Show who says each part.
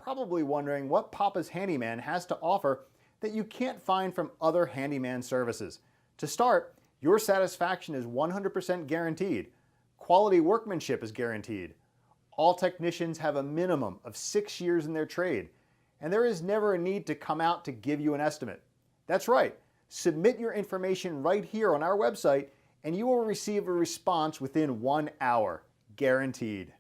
Speaker 1: probably wondering what Papa's Handyman has to offer that you can't find from other handyman services. To start, your satisfaction is 100% guaranteed. Quality workmanship is guaranteed. All technicians have a minimum of 6 years in their trade, and there is never a need to come out to give you an estimate. That's right, submit your information right here on our website and you will receive a response within 1 hour, guaranteed.